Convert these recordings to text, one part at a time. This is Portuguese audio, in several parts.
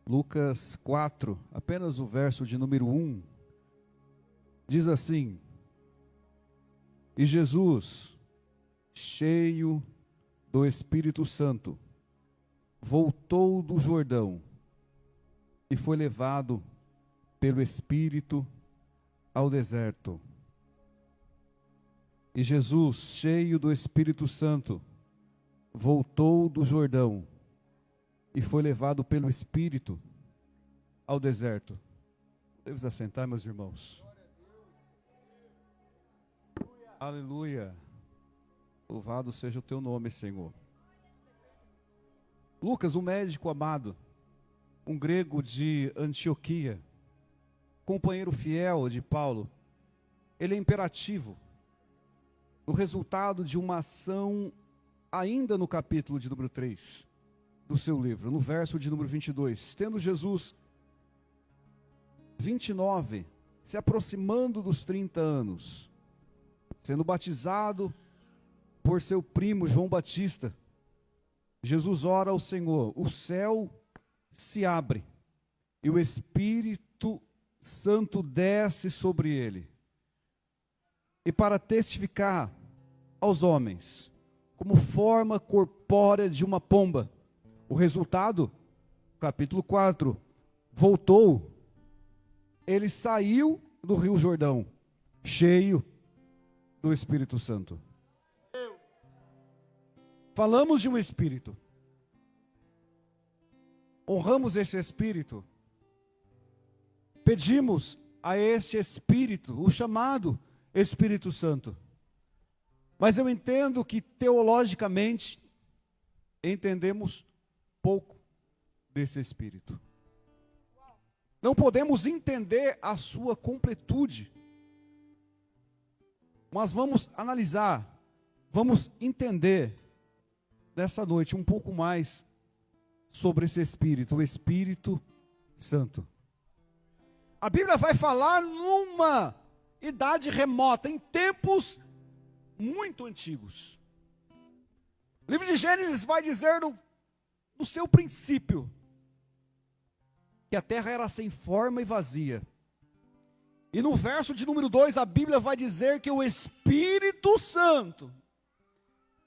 Lucas 4, apenas o verso de número 1, diz assim: E Jesus, cheio do Espírito Santo, voltou do Jordão e foi levado pelo Espírito ao deserto. E Jesus, cheio do Espírito Santo, voltou do Jordão e foi levado pelo Espírito ao deserto. Podemos assentar, meus irmãos? Aleluia. Louvado seja o teu nome, Senhor. Lucas, um médico amado, um grego de Antioquia, companheiro fiel de Paulo, ele é imperativo no resultado de uma ação ainda no capítulo de número 3 do seu livro, no verso de número 22. Tendo Jesus 29, se aproximando dos 30 anos, sendo batizado por seu primo João Batista, Jesus ora ao Senhor, o céu se abre e o Espírito Santo desce sobre ele, e para testificar aos homens, como forma corpórea de uma pomba. O resultado, capítulo 4, voltou, ele saiu do Rio Jordão, cheio do Espírito Santo. Falamos de um Espírito, honramos esse Espírito, pedimos a esse Espírito, o chamado Espírito Santo. Mas eu entendo que teologicamente entendemos pouco desse Espírito. Não podemos entender a sua completude. Mas vamos analisar, vamos entender nessa noite um pouco mais sobre esse Espírito, o Espírito Santo. A Bíblia vai falar numa idade remota, em tempos muito antigos. O livro de Gênesis vai dizer no seu princípio que a terra era sem forma e vazia. E no verso de número 2 a Bíblia vai dizer que o Espírito Santo,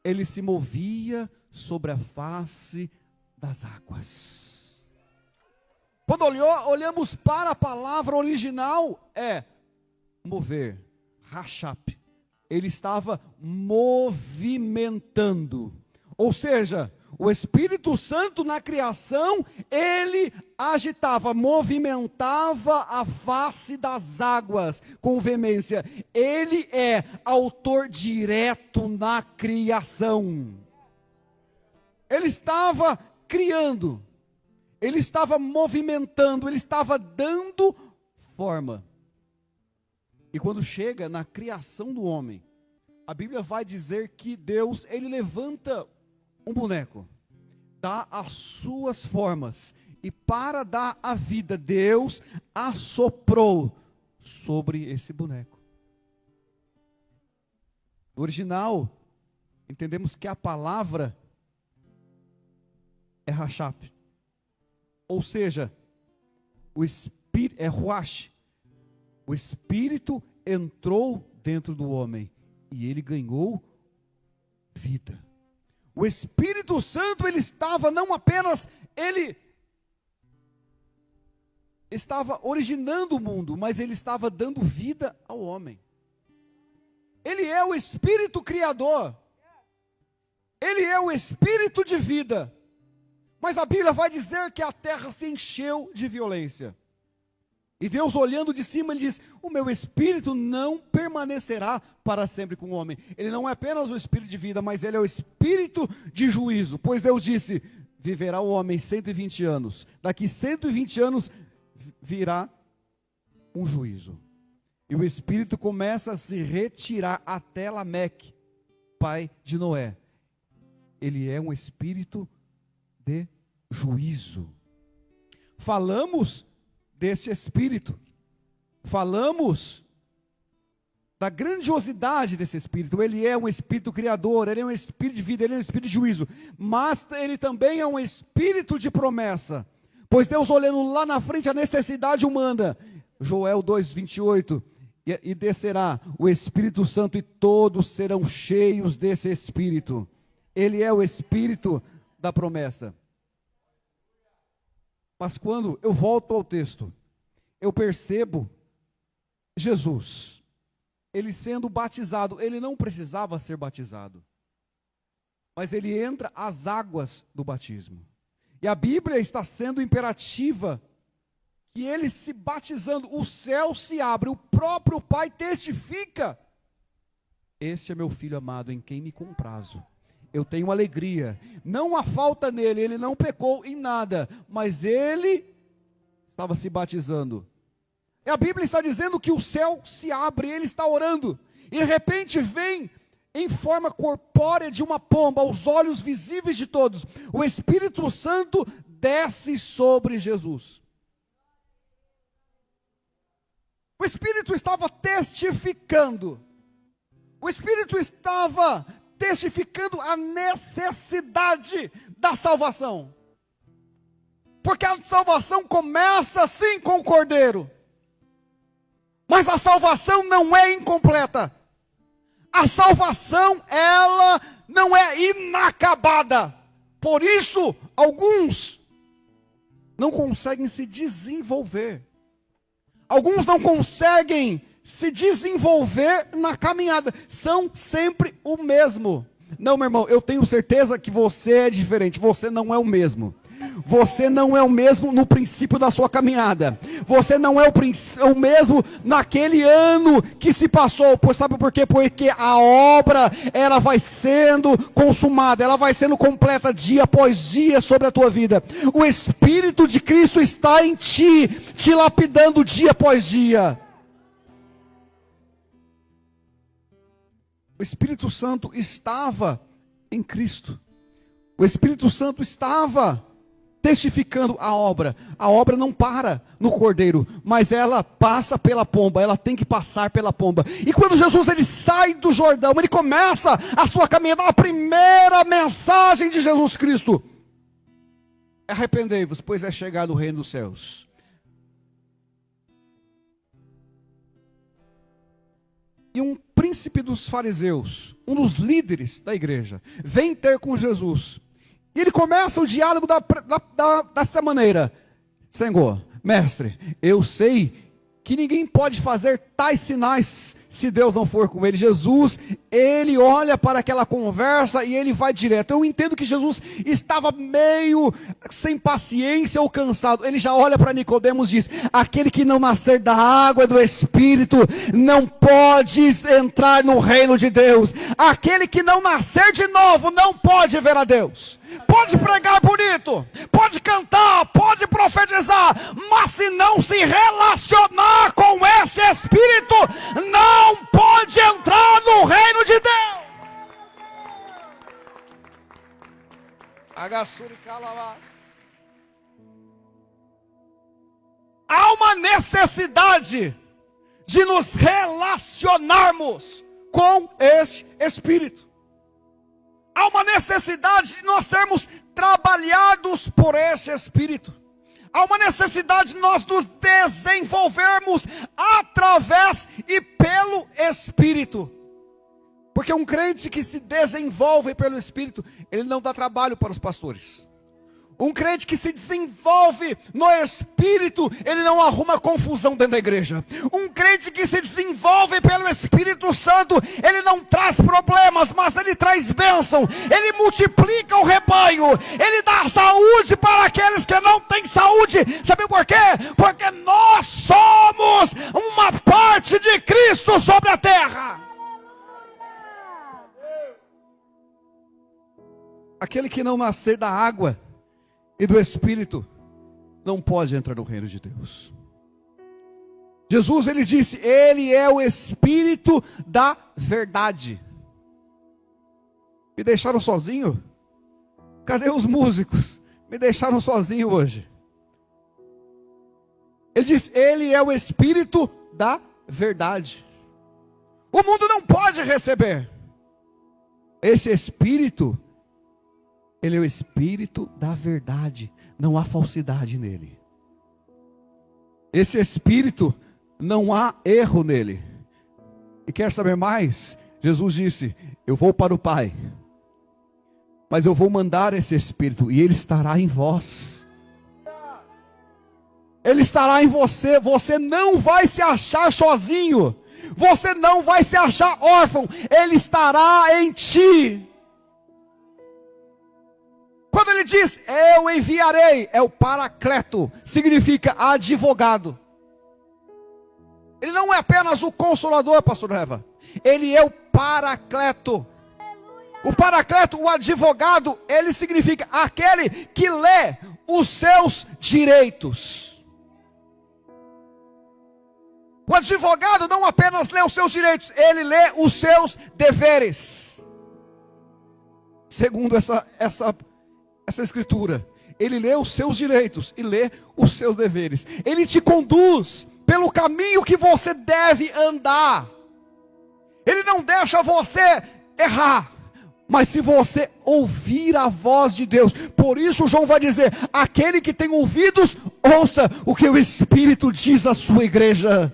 ele se movia sobre a face das águas. Quando olhamos para a palavra original, é mover, rachap. Ele estava movimentando. Ou seja, o Espírito Santo na criação, ele agitava, movimentava a face das águas com veemência. Ele é autor direto na criação. Ele estava criando, ele estava movimentando, ele estava dando forma. E quando chega na criação do homem, a Bíblia vai dizer que Deus, ele levanta um boneco, dá as suas formas, e para dar a vida, Deus assoprou sobre esse boneco. No original, entendemos que a palavra é rachap, ou seja, o espírito é ruach. O Espírito entrou dentro do homem e ele ganhou vida. O Espírito Santo, ele estava não apenas, ele estava originando o mundo, mas ele estava dando vida ao homem. Ele é o Espírito Criador. Ele é o Espírito de vida. Mas a Bíblia vai dizer que a terra se encheu de violência. E Deus, olhando de cima, ele diz: o meu Espírito não permanecerá para sempre com o homem. Ele não é apenas o Espírito de vida, mas ele é o Espírito de juízo. Pois Deus disse: viverá o homem 120 anos. Daqui 120 anos virá um juízo. E o Espírito começa a se retirar até Lameque, pai de Noé. Ele é um Espírito de juízo. Falamos desse Espírito, falamos da grandiosidade desse Espírito. Ele é um Espírito criador, ele é um Espírito de vida, ele é um Espírito de juízo, mas ele também é um Espírito de promessa, Pois Deus, olhando lá na frente a necessidade humana, Joel 2:28, e descerá o Espírito Santo e todos serão cheios desse Espírito. Ele é o Espírito da promessa. Mas quando eu volto ao texto, eu percebo Jesus, ele sendo batizado, ele não precisava ser batizado, mas ele entra às águas do batismo. E a Bíblia está sendo imperativa, que ele se batizando, o céu se abre, o próprio Pai testifica: este é meu filho amado, em quem me comprazo. Eu tenho alegria, não há falta nele, ele não pecou em nada, mas ele estava se batizando. E a Bíblia está dizendo que o céu se abre, ele está orando, e de repente vem em forma corpórea de uma pomba, aos olhos visíveis de todos, o Espírito Santo desce sobre Jesus. O Espírito estava testificando, o Espírito estava testificando a necessidade da salvação, porque a salvação começa sim com o Cordeiro, mas a salvação não é incompleta. A salvação, ela não é inacabada. Por isso, alguns não conseguem se desenvolver. Alguns não conseguem se desenvolver na caminhada. São sempre o mesmo. Não, meu irmão, eu tenho certeza que você é diferente. Você não é o mesmo. Você não é o mesmo no princípio da sua caminhada. Você não é o mesmo naquele ano que se passou. Sabe por quê? Porque a obra, ela vai sendo consumada, ela vai sendo completa dia após dia sobre a tua vida. O Espírito de Cristo está em ti, te lapidando dia após dia. O Espírito Santo estava em Cristo. O Espírito Santo estava testificando a obra. A obra não para no Cordeiro, mas ela passa pela pomba, ela tem que passar pela pomba. E quando Jesus ele sai do Jordão, ele começa a sua caminhada, a primeira mensagem de Jesus Cristo: arrependei-vos, pois é chegado o reino dos céus. E um príncipe dos fariseus, um dos líderes da igreja, vem ter com Jesus. E ele começa o diálogo dessa maneira: Senhor, mestre, eu sei que ninguém pode fazer tais sinais se Deus não for com ele. Jesus, ele olha para aquela conversa e ele vai direto. Eu entendo que Jesus estava meio sem paciência ou cansado. Ele já olha para Nicodemos e diz: aquele que não nascer da água e do Espírito não pode entrar no reino de Deus. Aquele que não nascer de novo não pode ver a Deus. Pode pregar bonito, pode cantar, pode profetizar, mas se não se relacionar com esse Espírito, não pode entrar no reino de Deus. Há uma necessidade de nos relacionarmos com esse Espírito. Há uma necessidade de nós sermos trabalhados por esse Espírito. Há uma necessidade de nós nos desenvolvermos através e pelo Espírito. Porque um crente que se desenvolve pelo Espírito, ele não dá trabalho para os pastores. Um crente que se desenvolve no Espírito, ele não arruma confusão dentro da igreja. Um crente que se desenvolve pelo Espírito Santo, ele não traz problemas, mas ele traz bênção. Ele multiplica o rebanho. Ele dá saúde para aqueles que não têm saúde. Sabe por quê? Porque nós somos uma parte de Cristo sobre a terra. Aquele que não nascer da água e do Espírito não pode entrar no reino de Deus. Jesus, ele disse: ele é o Espírito da verdade. Me deixaram sozinho? Cadê os músicos? Me deixaram sozinho hoje. Ele diz: ele é o Espírito da verdade. O mundo não pode receber esse Espírito. Ele é o Espírito da verdade. não há falsidade nele. Esse Espírito, não há erro nele. E quer saber mais? Jesus disse: eu vou para o Pai, mas eu vou mandar esse Espírito, e Ele estará em vós. Ele estará em você. Você não vai se achar sozinho. Você não vai se achar órfão. Ele estará em ti. Quando ele diz, eu enviarei, é o Paracleto, significa advogado. Ele não é apenas o Consolador, pastor Eva. Ele é o Paracleto. O Paracleto, o advogado, ele significa aquele que lê os seus direitos. O advogado não apenas lê os seus direitos, ele lê os seus deveres. Segundo essa escritura, ele lê os seus direitos e lê os seus deveres. Ele te conduz pelo caminho que você deve andar. Ele não deixa você errar. Mas se você ouvir a voz de Deus, por isso João vai dizer, aquele que tem ouvidos, ouça o que o Espírito diz à sua igreja.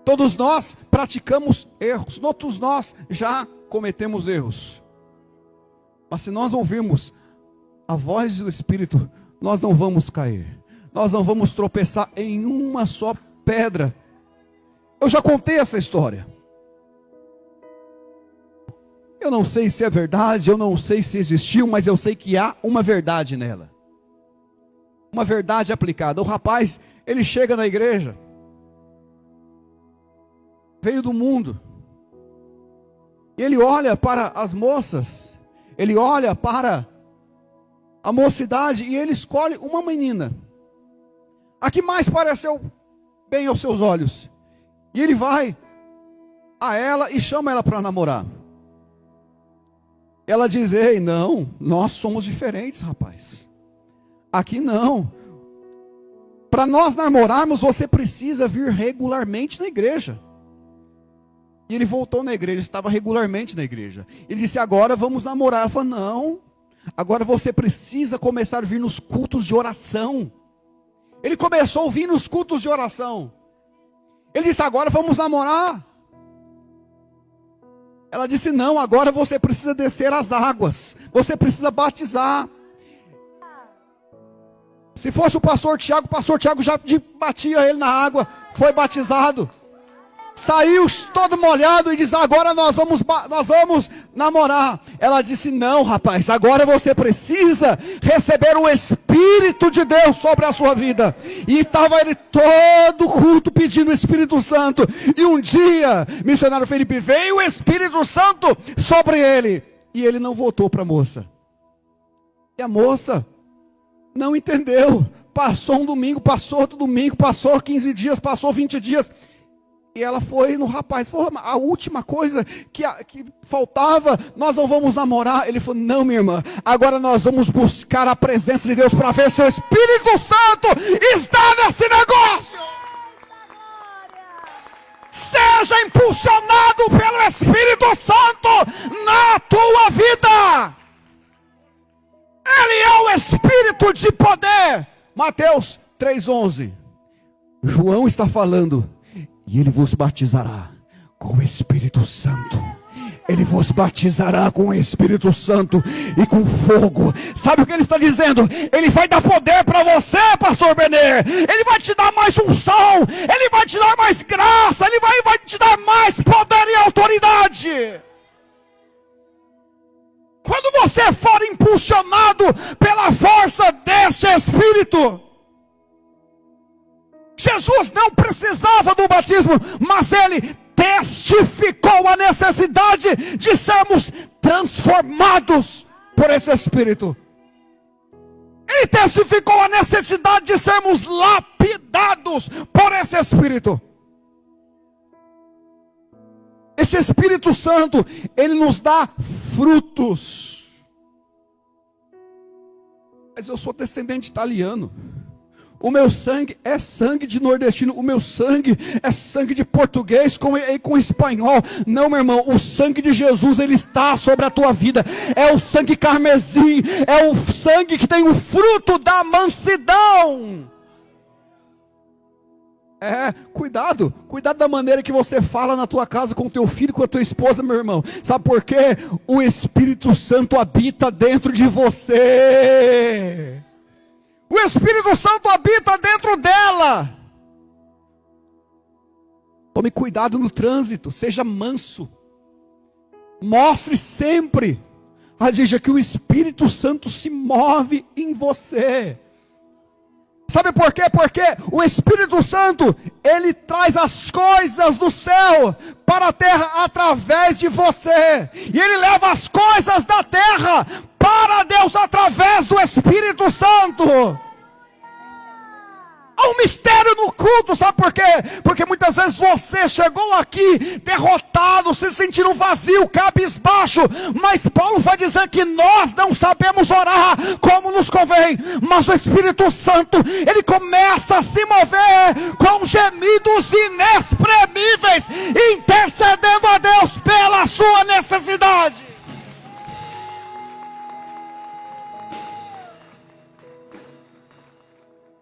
Todos nós praticamos erros, todos nós já cometemos erros. Mas se nós ouvirmos a voz do Espírito, nós não vamos cair. Nós não vamos tropeçar em uma só pedra. Eu já contei essa história. Eu não sei se é verdade, eu não sei se existiu, mas eu sei que há uma verdade nela. Uma verdade aplicada. O rapaz, ele chega na igreja. Veio do mundo. E ele olha para as moças. Ele olha para a mocidade e ele escolhe uma menina. A que mais pareceu bem aos seus olhos. E ele vai a ela e chama ela para namorar. Ela diz, ei, não, nós somos diferentes, rapaz. Aqui não. Para nós namorarmos, você precisa vir regularmente na igreja. E ele voltou na igreja, estava regularmente na igreja. Ele disse, agora vamos namorar. Ela falou, não, agora você precisa começar a vir nos cultos de oração. Ele começou a vir nos cultos de oração. Ele disse, agora vamos namorar. Ela disse, não, agora você precisa descer as águas. Você precisa batizar. Se fosse o pastor Tiago já batia ele na água. Foi batizado. Saiu todo molhado e diz, agora nós vamos namorar. Ela disse, não, rapaz, agora você precisa receber o Espírito de Deus sobre a sua vida. E estava ele todo culto pedindo o Espírito Santo. E um dia, missionário Felipe, veio o Espírito Santo sobre ele. E ele não voltou para a moça. E a moça não entendeu. Passou um domingo, passou outro domingo, passou 15 dias, passou 20 dias. E ela foi no rapaz, falou, a última coisa que faltava, nós não vamos namorar. Ele falou, não, minha irmã, agora nós vamos buscar a presença de Deus para ver se o Espírito Santo está nesse negócio. Seja impulsionado pelo Espírito Santo na tua vida. Ele é o Espírito de poder. Mateus 3,11. João está falando. E ele vos batizará com o Espírito Santo. Ele vos batizará com o Espírito Santo e com fogo. Sabe o que ele está dizendo? Ele vai dar poder para você, pastor Benê. Ele vai te dar mais unção. Ele vai te dar mais graça. Ele vai te dar mais poder e autoridade. Quando você for impulsionado pela força deste Espírito, Jesus não precisava do batismo, mas ele testificou a necessidade de sermos transformados por esse Espírito. Ele testificou a necessidade de sermos lapidados por esse Espírito. Esse Espírito Santo, ele nos dá frutos. Mas eu sou descendente italiano. O meu sangue é sangue de nordestino. O meu sangue é sangue de português com espanhol. Não, meu irmão. O sangue de Jesus, ele está sobre a tua vida. É o sangue carmesim. É o sangue que tem o fruto da mansidão. Cuidado da maneira que você fala na tua casa com o teu filho, com a tua esposa, meu irmão. Sabe por quê? O Espírito Santo habita dentro de você. O Espírito Santo habita dentro dela. Tome cuidado no trânsito, seja manso. Mostre sempre, diga que o Espírito Santo se move em você. Sabe por quê? Porque o Espírito Santo, ele traz as coisas do céu para a terra através de você. E ele leva as coisas da terra para Deus através do Espírito Santo. Há um mistério no culto, sabe por quê? Porque muitas vezes você chegou aqui derrotado, se sentindo vazio, cabisbaixo. Mas Paulo vai dizer que nós não sabemos orar como nos convém. Mas o Espírito Santo, ele começa a se mover com gemidos inexprimíveis, intercedendo a Deus pela sua necessidade.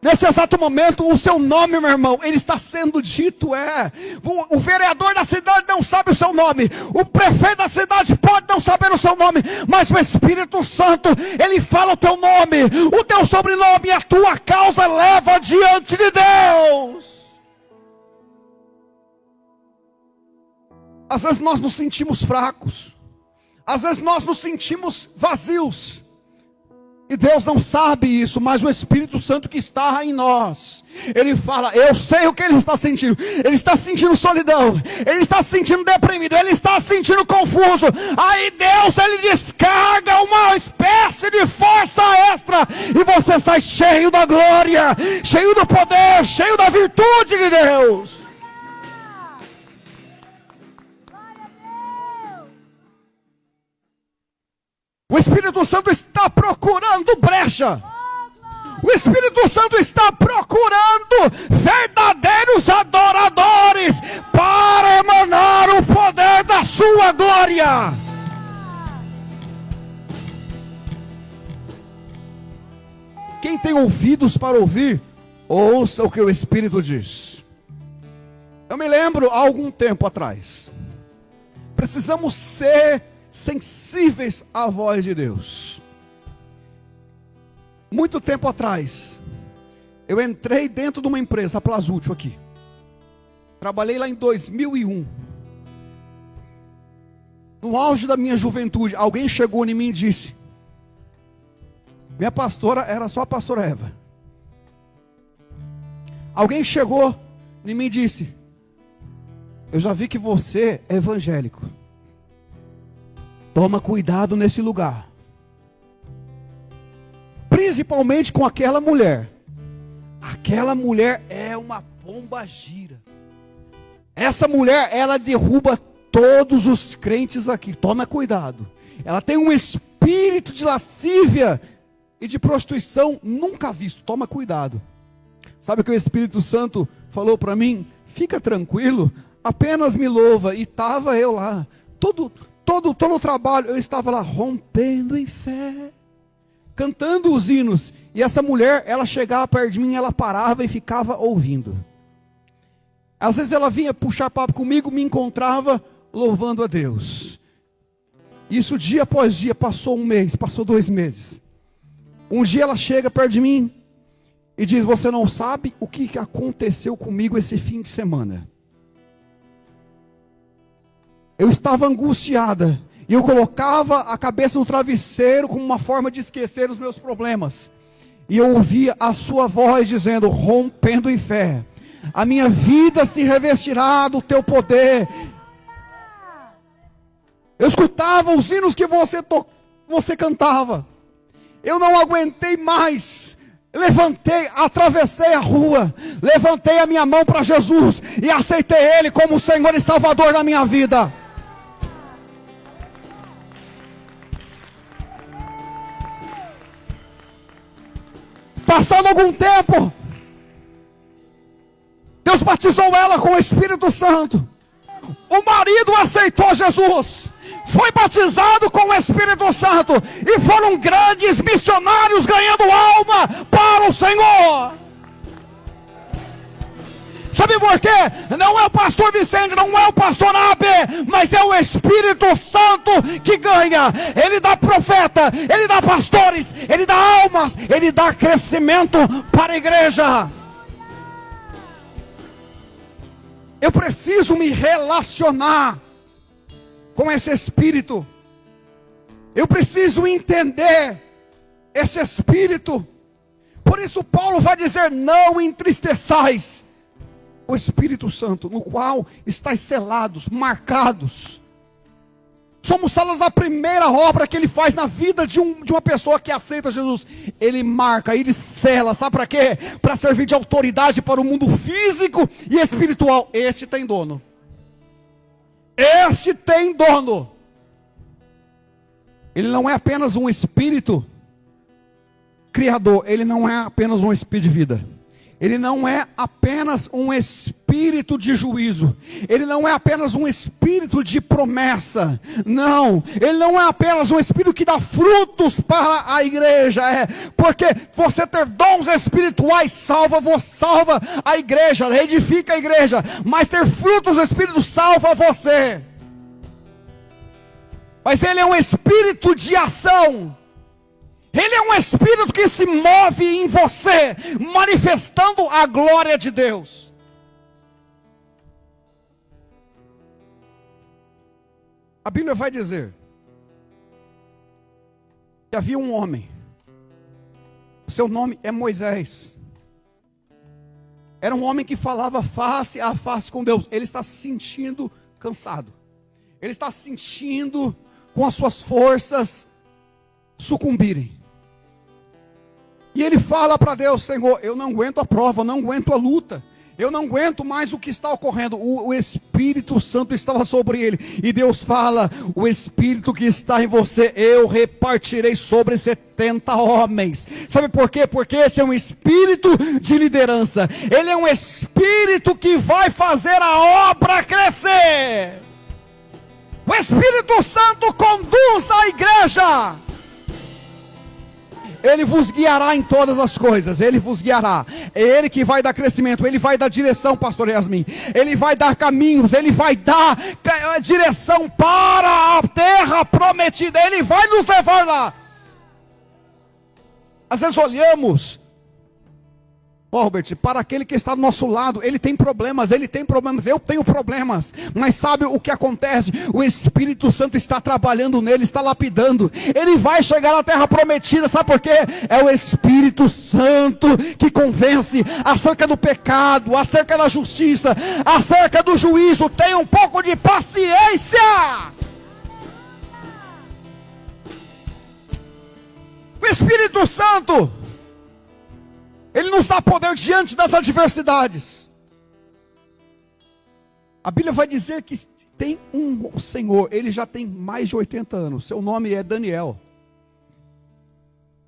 Nesse exato momento, o seu nome, meu irmão, ele está sendo dito, o vereador da cidade não sabe o seu nome, o prefeito da cidade pode não saber o seu nome, mas o Espírito Santo, ele fala o teu nome, o teu sobrenome, e a tua causa leva diante de Deus. Às vezes nós nos sentimos fracos, às vezes nós nos sentimos vazios, e Deus não sabe isso, mas o Espírito Santo que está em nós, ele fala, eu sei o que ele está sentindo. Ele está sentindo solidão, ele está se sentindo deprimido, ele está se sentindo confuso. Aí Deus, ele descarga uma espécie de força extra, e você sai cheio da glória, cheio do poder, cheio da virtude de Deus. O Espírito Santo está procurando brecha. O Espírito Santo está procurando verdadeiros adoradores para emanar o poder da sua glória. Quem tem ouvidos para ouvir, ouça o que o Espírito diz. Eu me lembro há algum tempo atrás. Precisamos ser sensíveis à voz de Deus. Muito tempo atrás, eu entrei dentro de uma empresa, a Plazútil aqui. Trabalhei lá em 2001. No auge da minha juventude, alguém chegou em mim e disse: minha pastora era só a pastora Eva. Alguém chegou em mim e disse: eu já vi que você é evangélico. Toma cuidado nesse lugar. Principalmente com aquela mulher. Aquela mulher é uma pomba gira. Essa mulher, ela derruba todos os crentes aqui. Toma cuidado. Ela tem um espírito de lascívia e de prostituição nunca visto. Toma cuidado. Sabe o que o Espírito Santo falou para mim? Fica tranquilo, apenas me louva. E estava eu lá, todo o trabalho, eu estava lá rompendo em fé, cantando os hinos. E essa mulher, ela chegava perto de mim, ela parava e ficava ouvindo. Às vezes ela vinha puxar papo comigo, me encontrava louvando a Deus. Isso dia após dia, passou um mês, passou 2 meses. Um dia ela chega perto de mim e diz: você não sabe o que aconteceu comigo esse fim de semana. Eu estava angustiada, e eu colocava a cabeça no travesseiro como uma forma de esquecer os meus problemas. E eu ouvia a sua voz dizendo, rompendo em fé: a minha vida se revestirá do teu poder. Eu escutava os hinos que você cantava. Eu não aguentei mais. Levantei, atravessei a rua, levantei a minha mão para Jesus e aceitei Ele como Senhor e Salvador da minha vida. Passando algum tempo, batizou ela com o Espírito Santo. O marido aceitou Jesus, foi batizado com o Espírito Santo, e foram grandes missionários ganhando alma para o Senhor. Sabe por quê? Não é o pastor Vicente, não é o pastor Abe, mas é o Espírito Santo que ganha. Ele dá profeta, ele dá pastores, ele dá almas, ele dá crescimento para a igreja. Eu preciso me relacionar com esse Espírito. Eu preciso entender esse Espírito. Por isso Paulo vai dizer: não entristeçais o Espírito Santo, no qual estáis selados, marcados. Somos selados da primeira obra que ele faz na vida de uma pessoa que aceita Jesus. Ele marca, ele sela, sabe para quê? Para servir de autoridade para o mundo físico e espiritual. Este tem dono. Este tem dono. Ele não é apenas um espírito criador, ele não é apenas um espírito de vida. Ele não é apenas um espírito de juízo. Ele não é apenas um espírito de promessa. Não, ele não é apenas um espírito que dá frutos para a igreja. Porque você ter dons espirituais salva a igreja, edifica a igreja. Mas ter frutos do Espírito salva você. Mas ele é um espírito de ação. Ele é um espírito que se move em você, manifestando a glória de Deus. A Bíblia vai dizer que havia um homem, o seu nome é Moisés. Era um homem que falava face a face com Deus. Ele está se sentindo cansado. Ele está se sentindo com as suas forças sucumbirem. E ele fala para Deus: Senhor, eu não aguento a prova, não aguento a luta, eu não aguento mais o que está ocorrendo. O Espírito Santo estava sobre ele, e Deus fala: o Espírito que está em você, eu repartirei sobre 70 homens. Sabe por quê? Porque esse é um espírito de liderança. Ele é um espírito que vai fazer a obra crescer. O Espírito Santo conduz a igreja. Ele vos guiará em todas as coisas. Ele vos guiará. É Ele que vai dar crescimento. Ele vai dar direção, pastor Yasmin. Ele vai dar caminhos. Ele vai dar direção para a terra prometida. Ele vai nos levar lá. Às vezes olhamos, Robert, para aquele que está do nosso lado, ele tem problemas, eu tenho problemas, mas sabe o que acontece? O Espírito Santo está trabalhando nele, está lapidando, ele vai chegar na terra prometida. Sabe por quê? É o Espírito Santo que convence acerca do pecado, acerca da justiça, acerca do juízo. Tenha um pouco de paciência. O Espírito Santo, ele nos dá poder diante das adversidades. A Bíblia vai dizer que tem um Senhor, ele já tem mais de 80 anos, seu nome é Daniel.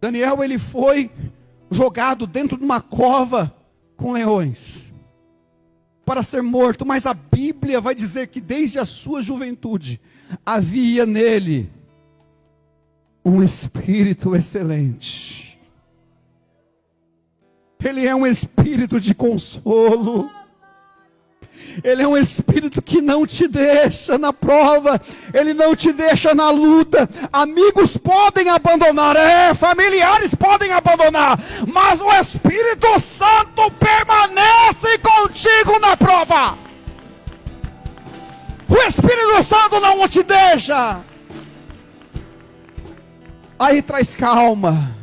Daniel, ele foi jogado dentro de uma cova com leões, para ser morto, mas a Bíblia vai dizer que desde a sua juventude, havia nele um espírito excelente. Ele é um espírito de consolo. Ele é um espírito que não te deixa na prova. Ele não te deixa na luta. Amigos podem abandonar, familiares podem abandonar, mas o Espírito Santo permanece contigo na prova. O Espírito Santo não te deixa. Aí traz calma.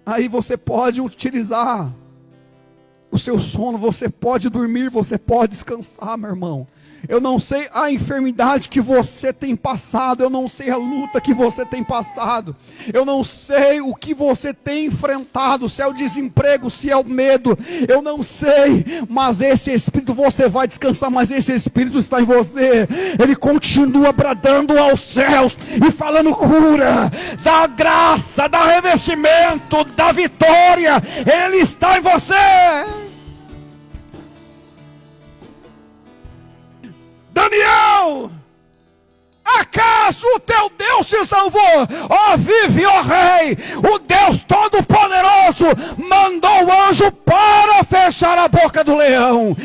Aí você pode utilizar o seu sono, você pode dormir, você pode descansar, meu irmão. Eu não sei a enfermidade que você tem passado, eu não sei a luta que você tem passado, eu não sei o que você tem enfrentado, se é o desemprego, se é o medo, eu não sei, mas esse Espírito, você vai descansar, mas esse Espírito está em você, ele continua bradando aos céus e falando cura, da graça, da revestimento, da vitória, ele está em você. Daniel, acaso o teu Deus te salvou? Ó, vive, ó rei, o Deus Todo-Poderoso mandou o anjo para fechar a boca do leão.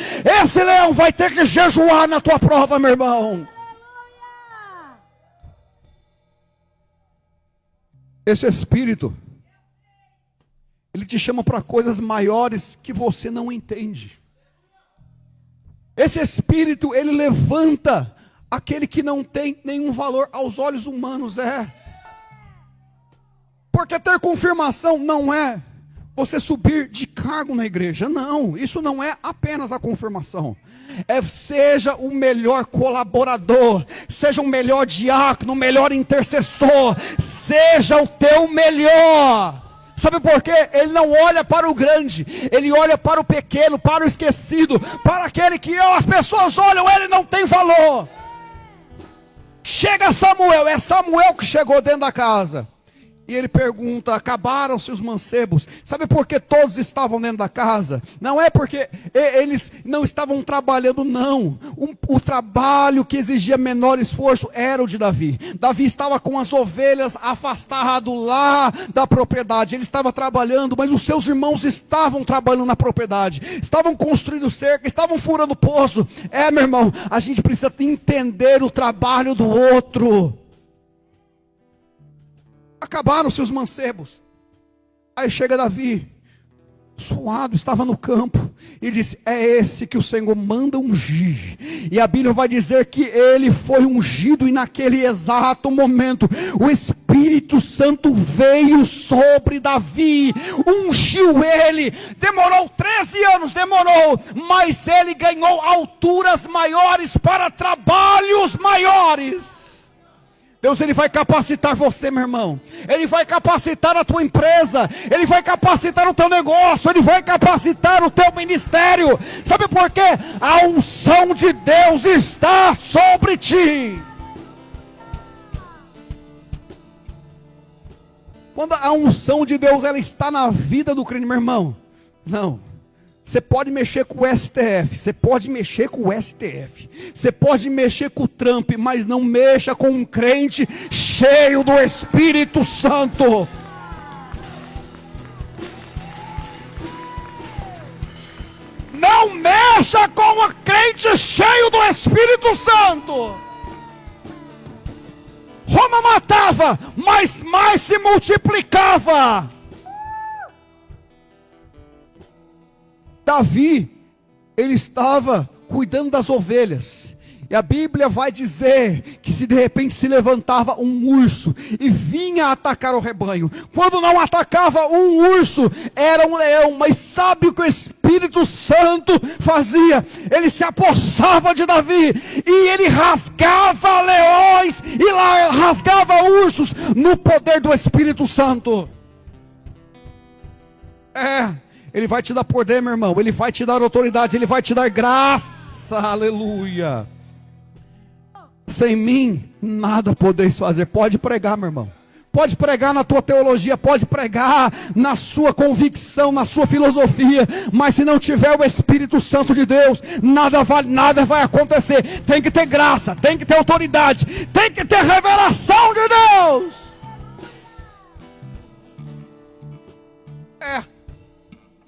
Esse leão vai ter que jejuar na tua prova, meu irmão. Esse espírito, ele te chama para coisas maiores que você não entende. Esse espírito, ele levanta aquele que não tem nenhum valor aos olhos humanos, Porque ter confirmação não é você subir de cargo na igreja. Não, isso não é apenas a confirmação. Seja o melhor colaborador, seja o melhor diácono, o melhor intercessor, seja o teu melhor. Sabe por quê? Ele não olha para o grande, ele olha para o pequeno, para o esquecido, para aquele que as pessoas olham, ele não tem valor. Chega Samuel, é Samuel que chegou dentro da casa. E ele pergunta, acabaram-se os mancebos? Sabe por que todos estavam dentro da casa? Não é porque eles não estavam trabalhando, não. O trabalho que exigia menor esforço era o de Davi. Davi estava com as ovelhas afastado lá da propriedade. Ele estava trabalhando, mas os seus irmãos estavam trabalhando na propriedade. Estavam construindo cerca, estavam furando poço. Meu irmão, a gente precisa entender o trabalho do outro. Acabaram-se os mancebos. Aí chega Davi, suado, estava no campo, e disse, é esse que o Senhor manda ungir. E a Bíblia vai dizer que ele foi ungido, e naquele exato momento, o Espírito Santo veio sobre Davi, ungiu ele, demorou 13 anos, mas ele ganhou alturas maiores para trabalhos maiores. Deus, ele vai capacitar você, meu irmão. Ele vai capacitar a tua empresa. Ele vai capacitar o teu negócio. Ele vai capacitar o teu ministério. Sabe por quê? A unção de Deus está sobre ti. Quando a unção de Deus ela está na vida do crente, meu irmão, não. Você pode mexer com o STF, você pode mexer com o STF, você pode mexer com o Trump, mas não mexa com um crente cheio do Espírito Santo. Não mexa com o crente cheio do Espírito Santo. Roma matava, mas mais se multiplicava. Davi, ele estava cuidando das ovelhas, e a Bíblia vai dizer que se de repente se levantava um urso e vinha atacar o rebanho, quando não atacava um urso, era um leão, mas sabe o que o Espírito Santo fazia? Ele se apossava de Davi, e ele rasgava leões, e rasgava ursos, no poder do Espírito Santo. Ele vai te dar poder, meu irmão. Ele vai te dar autoridade. Ele vai te dar graça. Aleluia. Sem mim, nada podeis fazer. Pode pregar, meu irmão. Pode pregar na tua teologia. Pode pregar na sua convicção, na sua filosofia. Mas se não tiver o Espírito Santo de Deus, nada vai acontecer. Tem que ter graça. Tem que ter autoridade. Tem que ter revelação de Deus.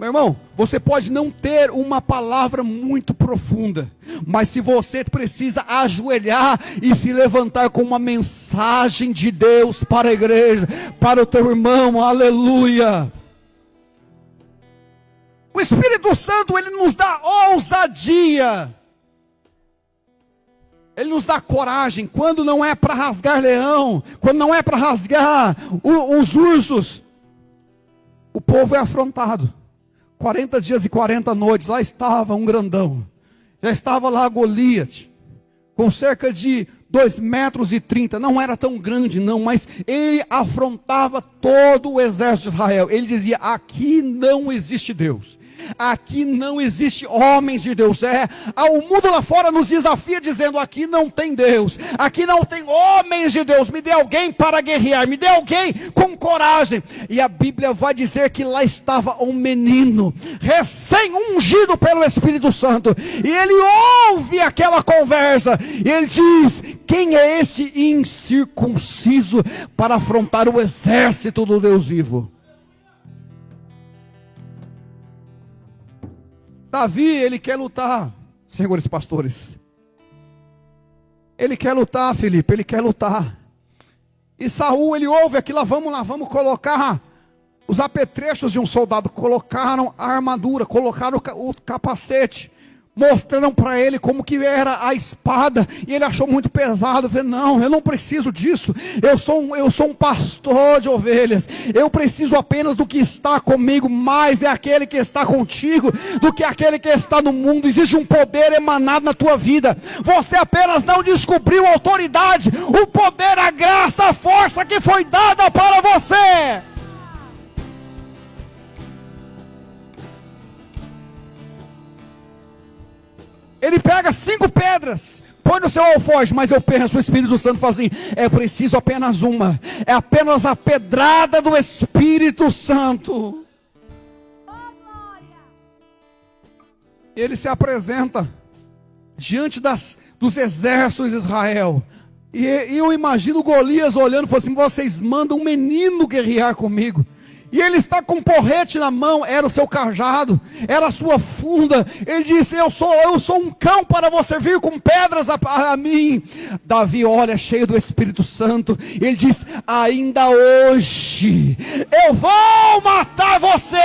Meu irmão, você pode não ter uma palavra muito profunda, mas se você precisa ajoelhar e se levantar com uma mensagem de Deus para a igreja, para o teu irmão, aleluia. O Espírito Santo, ele nos dá ousadia, ele nos dá coragem, quando não é para rasgar leão, quando não é para rasgar os ursos, o povo é afrontado. 40 dias e 40 noites, lá estava um grandão, já estava lá Golias, com cerca de 2,30 metros, não era tão grande não, mas ele afrontava todo o exército de Israel. Ele dizia, aqui não existe Deus, Aqui não existe homens de Deus. O mundo lá fora nos desafia dizendo: aqui não tem Deus, aqui não tem homens de Deus. Me dê alguém para guerrear, me dê alguém com coragem. E a Bíblia vai dizer que lá estava um menino recém-ungido pelo Espírito Santo, e ele ouve aquela conversa, e ele diz: quem é esse incircunciso para afrontar o exército do Deus vivo? Davi, ele quer lutar, senhores pastores. Ele quer lutar, Felipe, ele quer lutar. E Saul, ele ouve aquilo: vamos colocar os apetrechos de um soldado. Colocaram a armadura, colocaram o capacete, mostraram para ele como que era a espada, e ele achou muito pesado. Falei: não, eu não preciso disso, eu sou um pastor de ovelhas, eu preciso apenas do que está comigo, mais é aquele que está contigo do que aquele que está no mundo. Existe um poder emanado na tua vida, você apenas não descobriu a autoridade, o poder, a graça, a força que foi dada para você. Ele pega 5 pedras, põe no seu alforje, mas eu penso, o Espírito Santo fala assim: é preciso apenas uma, é apenas a pedrada do Espírito Santo. Ele se apresenta diante dos exércitos de Israel, e eu imagino Golias olhando e falando assim: vocês mandam um menino guerrear comigo. E ele está com um porrete na mão, era o seu cajado, era a sua funda. Ele disse: eu sou um cão para você vir com pedras a mim. Davi olha, cheio do Espírito Santo, ele diz: ainda hoje eu vou matar você,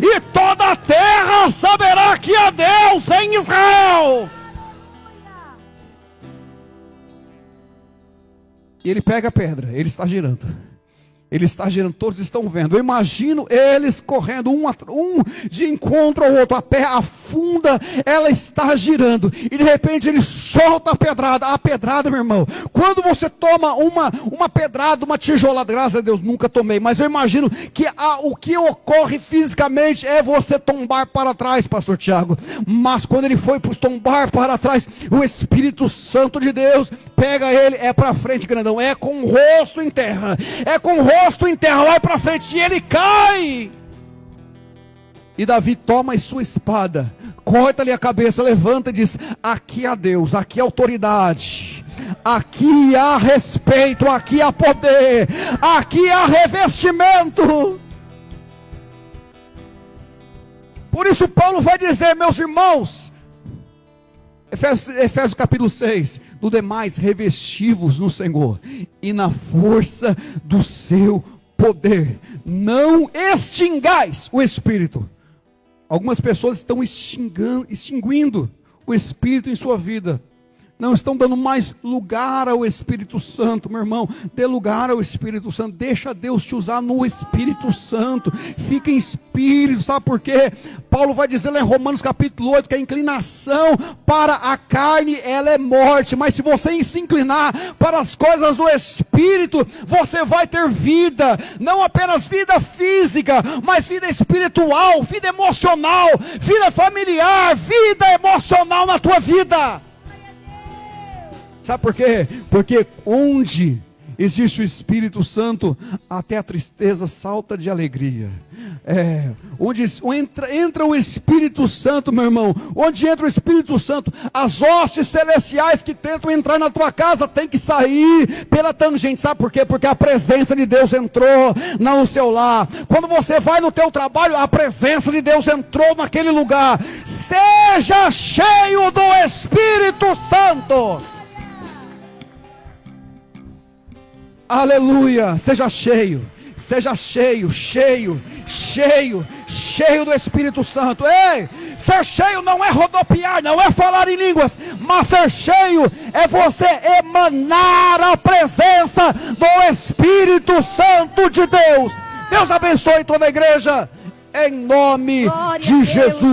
e toda a terra saberá que há Deus em Israel. E ele pega a pedra, ele está girando. Ele está girando, todos estão vendo. Eu imagino eles correndo, um de encontro ao outro. A funda, ela está girando. E de repente ele solta a pedrada. A pedrada, meu irmão, quando você toma uma pedrada, uma tijolada, graças a Deus nunca tomei, mas eu imagino que o que ocorre fisicamente é você tombar para trás, pastor Tiago. Mas quando ele foi para tombar para trás, o Espírito Santo de Deus pega ele, é para frente, grandão. É com o rosto em terra. É com o rosto em terra, vai para frente, e ele cai. E Davi toma a sua espada, corta-lhe a cabeça, levanta e diz: aqui há Deus, aqui há autoridade, aqui há respeito, aqui há poder, aqui há revestimento. Por isso Paulo vai dizer, meus irmãos, Efésios capítulo 6, do demais revestivos no Senhor e na força do seu poder, não extingais o Espírito. Algumas pessoas estão extinguindo o Espírito em sua vida, não estão dando mais lugar ao Espírito Santo. Meu irmão, dê lugar ao Espírito Santo, deixa Deus te usar no Espírito Santo, fica em Espírito. Sabe por quê? Paulo vai dizer lá em Romanos capítulo 8, que a inclinação para a carne, ela é morte, mas se você se inclinar para as coisas do Espírito, você vai ter vida, não apenas vida física, mas vida espiritual, vida emocional, vida familiar, vida emocional na tua vida. Sabe por quê? Porque onde existe o Espírito Santo, até a tristeza salta de alegria. Onde entra o Espírito Santo, meu irmão, onde entra o Espírito Santo, as hostes celestiais que tentam entrar na tua casa têm que sair pela tangente. Sabe por quê? Porque a presença de Deus entrou no seu lar. Quando você vai no teu trabalho, a presença de Deus entrou naquele lugar. Seja cheio do Espírito Santo. Aleluia, seja cheio do Espírito Santo. Ei, ser cheio não é rodopiar, não é falar em línguas, mas ser cheio é você emanar a presença do Espírito Santo de Deus. Deus abençoe toda a igreja, em nome de Jesus.